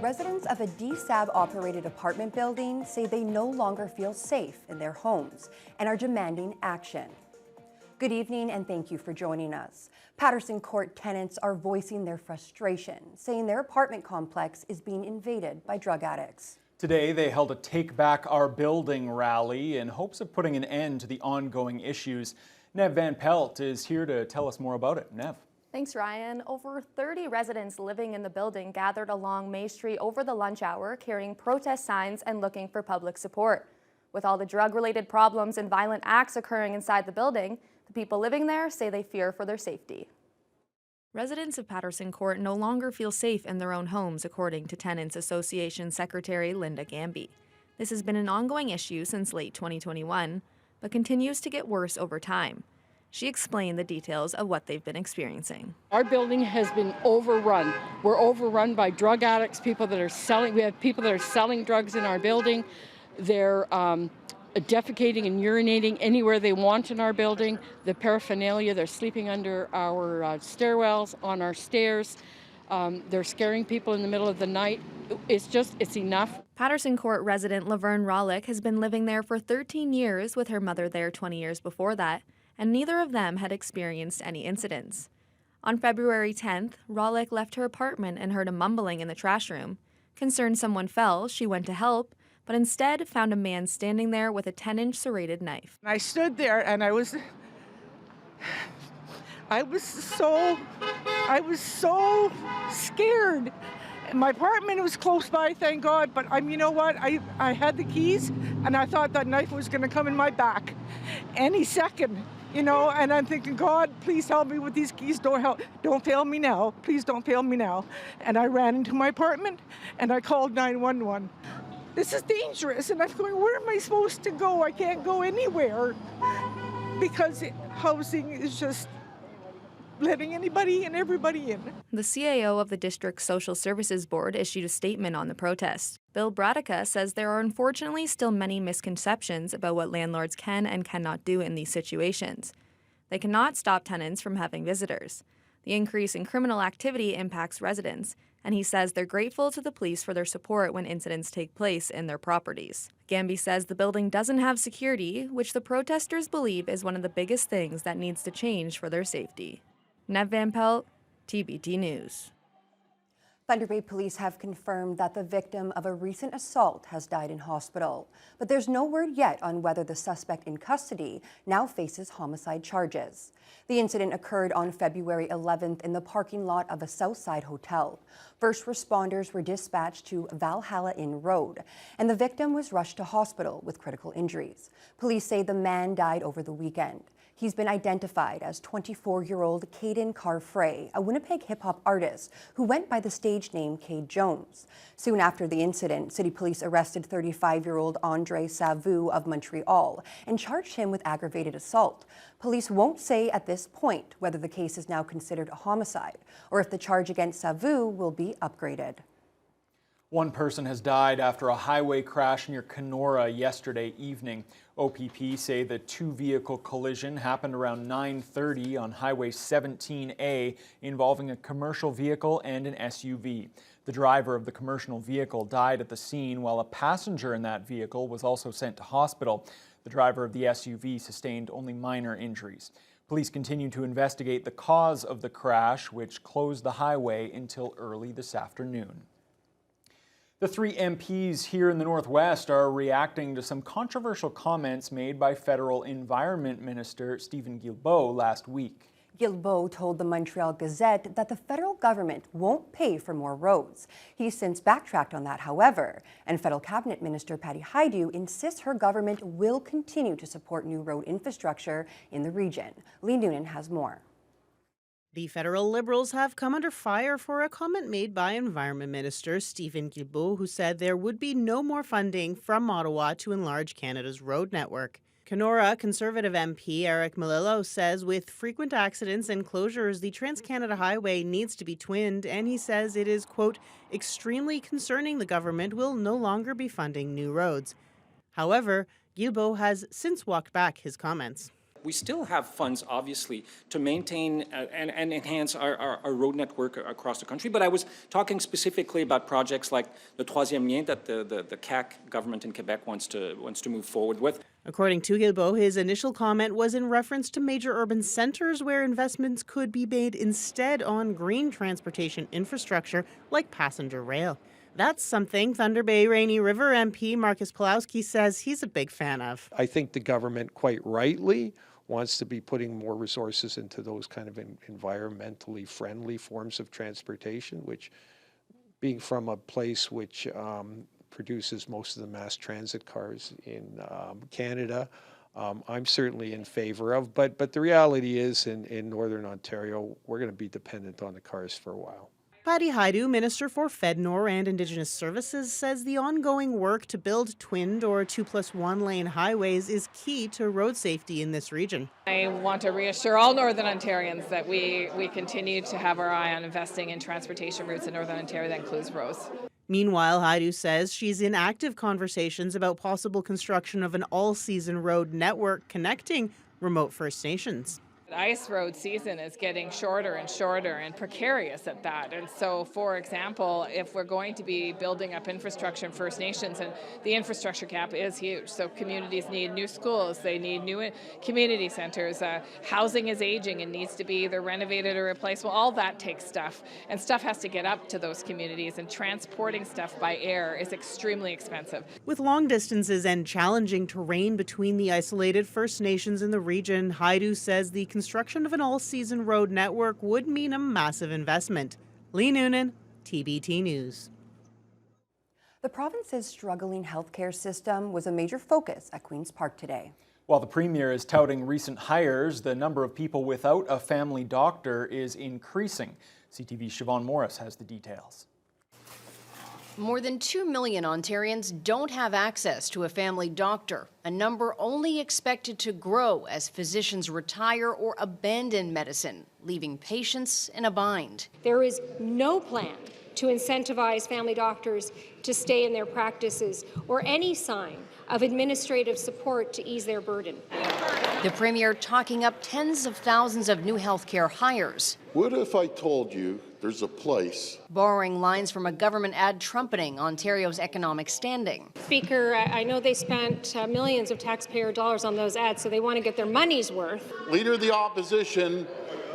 Residents of a DSAB-operated apartment building say they no longer feel safe in their homes and are demanding action. Good evening and thank you for joining us. Paterson Court tenants are voicing their frustration, saying their apartment complex is being invaded by drug addicts. Today, they held a Take Back Our Building rally in hopes of putting an end to the ongoing issues. Nev Van Pelt is here to tell us more about it. Nev. Thanks, Ryan. Over 30 residents living in the building gathered along May Street over the lunch hour, carrying protest signs and looking for public support. With all the drug-related problems and violent acts occurring inside the building, the people living there say they fear for their safety. Residents of Paterson Court no longer feel safe in their own homes, according to Tenants Association Secretary Linda Gamby. This has been an ongoing issue since late 2021, but continues to get worse over time. She explained the details of what they've been experiencing. Our building has been overrun. We're overrun by drug addicts, people that are selling. We have people that are selling drugs in our building. They're defecating and urinating anywhere they want in our building. The paraphernalia, they're sleeping under our stairwells, on our stairs. They're scaring people in the middle of the night. It's enough. Paterson Court resident Laverne Rollick has been living there for 13 years with her mother there 20 years before that, and neither of them had experienced any incidents. On February 10th, Rollick left her apartment and heard a mumbling in the trash room. Concerned someone fell, she went to help, but instead found a man standing there with a 10-inch serrated knife. I stood there and I was so scared. My apartment was close by, thank God, but you know what? I had the keys and I thought that knife was going to come in my back any second, you know, and I'm thinking, God, please help me with these keys. Don't fail me now. Please don't fail me now. And I ran into my apartment and I called 911. This is dangerous, and I'm going, where am I supposed to go? I can't go anywhere because housing is just letting anybody and everybody in. The CAO of the District Social Services Board issued a statement on the protest. Bill Bradica says there are unfortunately still many misconceptions about what landlords can and cannot do in these situations. They cannot stop tenants from having visitors. The increase in criminal activity impacts residents, and he says they're grateful to the police for their support when incidents take place in their properties. Gamby says the building doesn't have security, which the protesters believe is one of the biggest things that needs to change for their safety. Nev Van Pelt, TBT News. Thunder Bay police have confirmed that the victim of a recent assault has died in hospital, but there's no word yet on whether the suspect in custody now faces homicide charges. The incident occurred on February 11th in the parking lot of a Southside hotel. First responders were dispatched to Valhalla Inn Road, and the victim was rushed to hospital with critical injuries. Police say the man died over the weekend. He's been identified as 24-year-old Caden Carfrey, a Winnipeg hip-hop artist who went by the stage name Cade Jones. Soon after the incident, City Police arrested 35-year-old Andre Savu of Montreal and charged him with aggravated assault. Police won't say at this point whether the case is now considered a homicide or if the charge against Savu will be upgraded. One person has died after a highway crash near Canora yesterday evening. OPP say the two-vehicle collision happened around 9:30 on Highway 17A, involving a commercial vehicle and an SUV. The driver of the commercial vehicle died at the scene, while a passenger in that vehicle was also sent to hospital. The driver of the SUV sustained only minor injuries. Police continue to investigate the cause of the crash, which closed the highway until early this afternoon. The three MPs here in the Northwest are reacting to some controversial comments made by Federal Environment Minister Stephen Guilbeault last week. Guilbeault told the Montreal Gazette that the federal government won't pay for more roads. He's since backtracked on that, however, and Federal Cabinet Minister Patty Hajdu insists her government will continue to support new road infrastructure in the region. Lee Noonan has more. The federal Liberals have come under fire for a comment made by Environment Minister Stephen Guilbeault, who said there would be no more funding from Ottawa to enlarge Canada's road network. Canora Conservative MP Eric Melillo says with frequent accidents and closures, the Trans-Canada Highway needs to be twinned, and he says it is, quote, extremely concerning the government will no longer be funding new roads. However, Guilbeault has since walked back his comments. We still have funds, obviously, to maintain and enhance our road network across the country. But I was talking specifically about projects like the Troisième Lien that the CAQ government in Quebec wants to move forward with. According to Guilbeault, his initial comment was in reference to major urban centres where investments could be made instead on green transportation infrastructure like passenger rail. That's something Thunder Bay Rainy River MP Marcus Pulowski says he's a big fan of. I think the government quite rightly wants to be putting more resources into those kind of environmentally friendly forms of transportation, which, being from a place which produces most of the mass transit cars in Canada, I'm certainly in favor of. But the reality is in Northern Ontario, we're going to be dependent on the cars for a while. Patty Haidu, Minister for FedNor and Indigenous Services, says the ongoing work to build twinned or 2+1 lane highways is key to road safety in this region. I want to reassure all Northern Ontarians that we continue to have our eye on investing in transportation routes in Northern Ontario that includes roads. Meanwhile, Haidu says she's in active conversations about possible construction of an all-season road network connecting remote First Nations. The ice road season is getting shorter and shorter and precarious at that. And so, for example, if we're going to be building up infrastructure in First Nations, and the infrastructure gap is huge. So communities need new schools, they need new community centers, housing is aging and needs to be either renovated or replaced. Well, all that takes stuff, and stuff has to get up to those communities, and transporting stuff by air is extremely expensive. With long distances and challenging terrain between the isolated First Nations in the region, Haidu says the construction of an all-season road network would mean a massive investment. Lee Noonan, TBT News. The province's struggling healthcare system was a major focus at Queen's Park today. While the Premier is touting recent hires, the number of people without a family doctor is increasing. CTV's Siobhan Morris has the details. More than 2 million Ontarians don't have access to a family doctor, a number only expected to grow as physicians retire or abandon medicine, leaving patients in a bind. There is no plan to incentivize family doctors to stay in their practices or any sign of administrative support to ease their burden. The Premier talking up tens of thousands of new healthcare hires. What if I told you there's a place? Borrowing lines from a government ad trumpeting Ontario's economic standing. Speaker, I know they spent millions of taxpayer dollars on those ads, so they want to get their money's worth. Leader of the opposition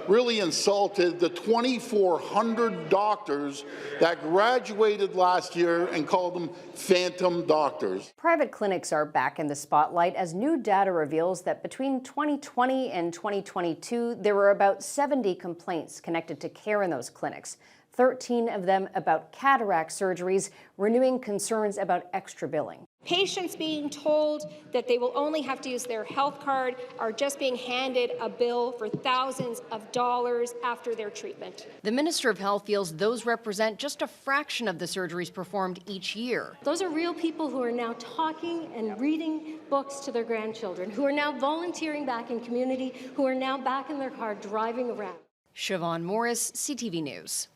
really insulted the 2,400 doctors that graduated last year and called them phantom doctors. Private clinics are back in the spotlight as new data reveals that between 2020 and 2022, there were about 70 complaints connected to care in those clinics. 13 of them about cataract surgeries, renewing concerns about extra billing. Patients being told that they will only have to use their health card are just being handed a bill for thousands of dollars after their treatment. The Minister of Health feels those represent just a fraction of the surgeries performed each year. Those are real people who are now talking and reading books to their grandchildren, who are now volunteering back in community, who are now back in their car driving around. Siobhan Morris, CTV News.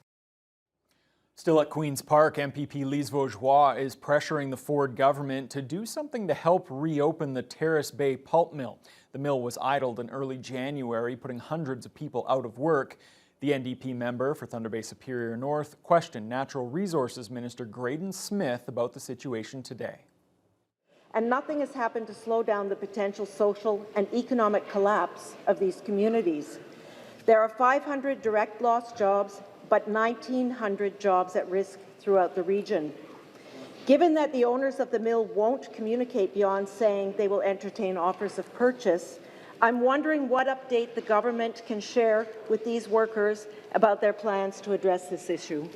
Still at Queen's Park, MPP Lise Vaugeois is pressuring the Ford government to do something to help reopen the Terrace Bay Pulp Mill. The mill was idled in early January, putting hundreds of people out of work. The NDP member for Thunder Bay Superior North questioned Natural Resources Minister Graydon Smith about the situation today. And nothing has happened to slow down the potential social and economic collapse of these communities. There are 500 direct lost jobs, but 1,900 jobs at risk throughout the region. Given that the owners of the mill won't communicate beyond saying they will entertain offers of purchase, I'm wondering what update the government can share with these workers about their plans to address this issue.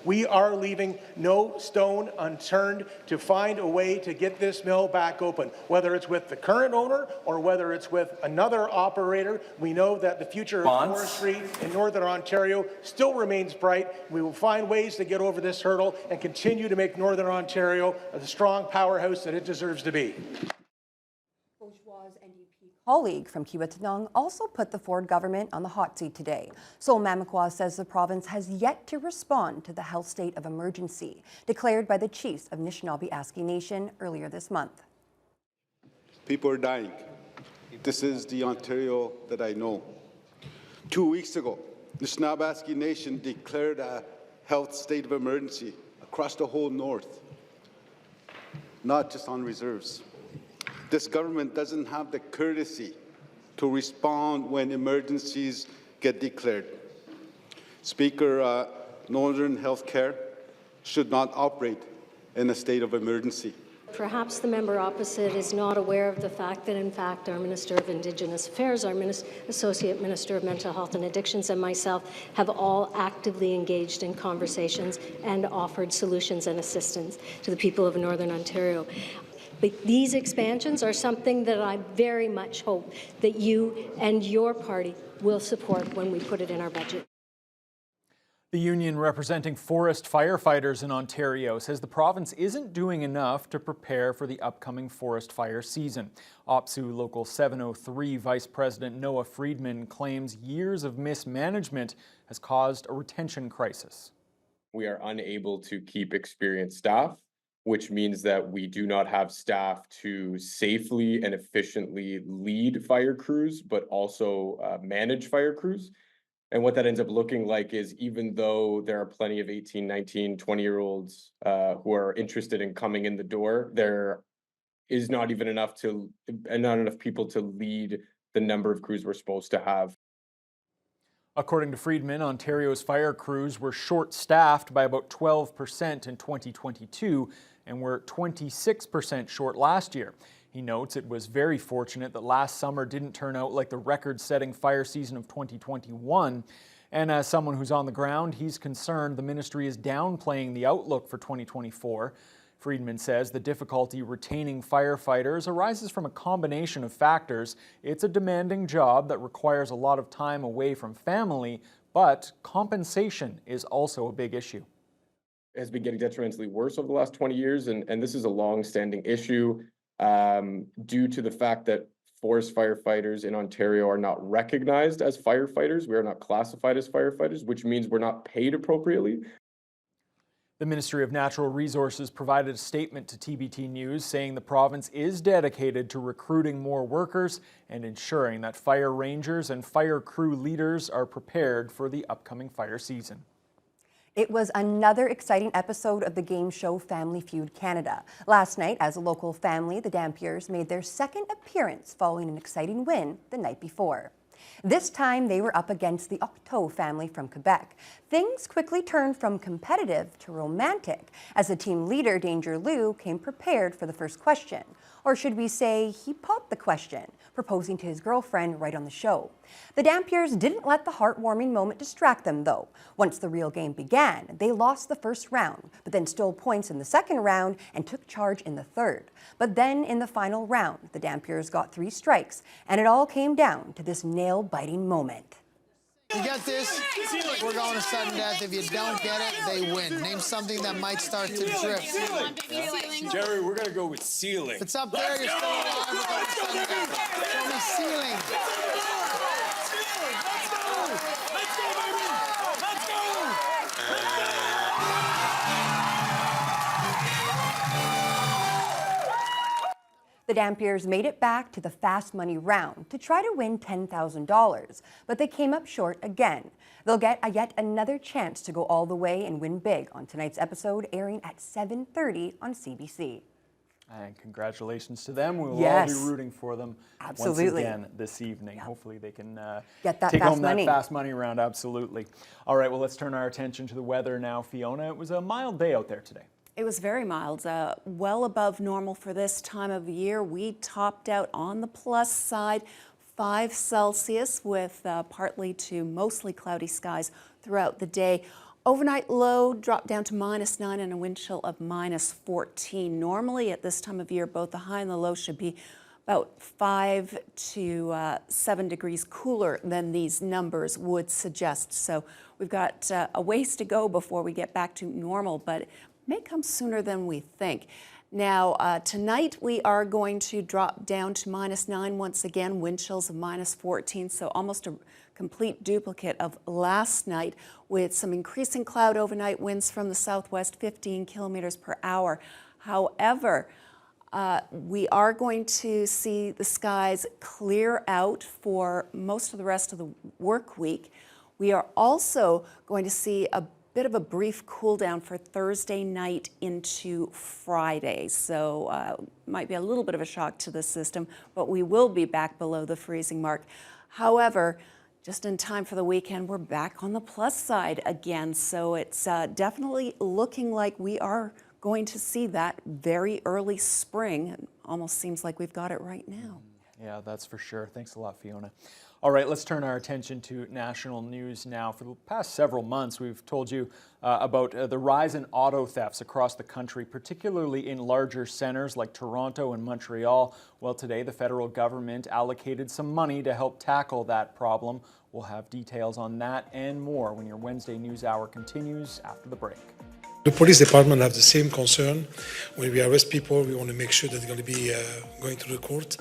We are leaving no stone unturned to find a way to get this mill back open. Whether it's with the current owner or whether it's with another operator, we know that the future of forestry in Northern Ontario still remains bright. We will find ways to get over this hurdle and continue to make Northern Ontario the strong powerhouse that it deserves to be. Colleague from Kiiwetinoong also put the Ford government on the hot seat today. Sol Mamakwa says the province has yet to respond to the health state of emergency declared by the chiefs of Anishinaabe Aski Nation earlier this month. People are dying. This is the Ontario that I know. 2 weeks ago, the Snabaski Nation declared a health state of emergency across the whole north, not just on reserves. This government doesn't have the courtesy to respond when emergencies get declared. Speaker, Northern Healthcare should not operate in a state of emergency. Perhaps the member opposite is not aware of the fact that, in fact, our Minister of Indigenous Affairs, our Associate Minister of Mental Health and Addictions, and myself have all actively engaged in conversations and offered solutions and assistance to the people of Northern Ontario. But these expansions are something that I very much hope that you and your party will support when we put it in our budget. The union representing forest firefighters in Ontario says the province isn't doing enough to prepare for the upcoming forest fire season. OPSU Local 703 Vice President Noah Friedman claims years of mismanagement has caused a retention crisis. We are unable to keep experienced staff, which means that we do not have staff to safely and efficiently lead fire crews, but also manage fire crews. And what that ends up looking like is, even though there are plenty of 18, 19, 20-year-olds who are interested in coming in the door, there is not enough people to lead the number of crews we're supposed to have. According to Friedman, Ontario's fire crews were short-staffed by about 12% in 2022 and were 26% short last year. He notes it was very fortunate that last summer didn't turn out like the record-setting fire season of 2021. And as someone who's on the ground, he's concerned the ministry is downplaying the outlook for 2024. Friedman says the difficulty retaining firefighters arises from a combination of factors. It's a demanding job that requires a lot of time away from family, but compensation is also a big issue. It has been getting detrimentally worse over the last 20 years, and this is a long-standing issue. Due to the fact that forest firefighters in Ontario are not recognized as firefighters. We are not classified as firefighters, which means we're not paid appropriately. The Ministry of Natural Resources provided a statement to TBT News saying the province is dedicated to recruiting more workers and ensuring that fire rangers and fire crew leaders are prepared for the upcoming fire season. It was another exciting episode of the game show Family Feud Canada. Last night, as a local family, the Dampiers made their second appearance following an exciting win the night before. This time, they were up against the Octo family from Quebec. Things quickly turned from competitive to romantic as the team leader, Danger Lou, came prepared for the first question. Or should we say he popped the question, proposing to his girlfriend right on the show. The Dampiers didn't let the heartwarming moment distract them, though. Once the real game began, they lost the first round, but then stole points in the second round and took charge in the third. But then in the final round, the Dampiers got 3 strikes, and it all came down to this nail-biting moment. You get this, we're going to sudden death. If you don't get it, they win. Name something that might start to drift. Yeah. Jerry, we're going to go with ceiling. If it's up there, you're still alive. We're going to sudden death. Show me ceiling. Let's go, baby! Let's go! The Dampiers made it back to the fast money round to try to win $10,000, but they came up short again. They'll get yet another chance to go all the way and win big on tonight's episode, airing at 7:30 on CBC. And congratulations to them. We will Yes. all be rooting for them Absolutely. once again this evening. Hopefully they can Get that take fast home money. that fast money round. Absolutely. All right, well, let's turn our attention to the weather now, Fiona. It was a mild day out there today. It was very mild, well above normal for this time of year. We topped out on the plus side, 5 Celsius with partly to mostly cloudy skies throughout the day. Overnight low dropped down to -9 and a wind chill of -14. Normally at this time of year, both the high and the low should be about 5 to 7 degrees cooler than these numbers would suggest. So we've got a ways to go before we get back to normal, but it may come sooner than we think. Now, tonight we are going to drop down to -9 once again, wind chills of -14, so almost a complete duplicate of last night with some increasing cloud overnight winds from the southwest, 15 kilometers per hour. However, We are going to see the skies clear out for most of the rest of the work week. We are also going to see a bit of a brief cool down for Thursday night into Friday. So might be a little bit of a shock to the system, but we will be back below the freezing mark. However, just in time for the weekend, we're back on the plus side again. So it's definitely looking like we are going to see that very early spring. It almost seems like we've got it right now. Yeah, that's for sure. Thanks a lot, Fiona. All right, let's turn our attention to national news now. For the past several months, we've told you about the rise in auto thefts across the country, particularly in larger centres like Toronto and Montreal. Well, today the federal government allocated some money to help tackle that problem. We'll have details on that and more when your Wednesday News Hour continues after the break. The police department have the same concern. When we arrest people, we want to make sure that they're going to be going to the court.